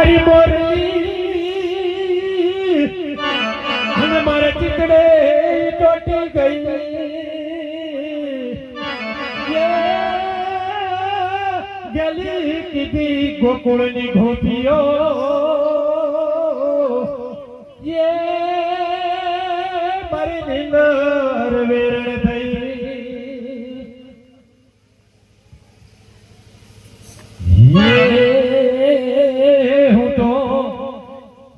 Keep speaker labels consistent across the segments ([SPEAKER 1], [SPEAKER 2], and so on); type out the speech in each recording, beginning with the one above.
[SPEAKER 1] તારી મોરલી અને મારા ચિતડે ચોટી ગઈ ગલી કીધી ગોકુળની ગોપીઓ મારી નીંદર વેરણ થઈ હું તો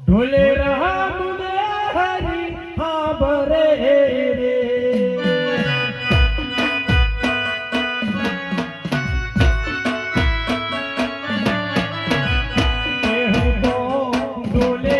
[SPEAKER 1] ઢોલે રામ ને હરી હા ભરે રે હું તો ઢોલે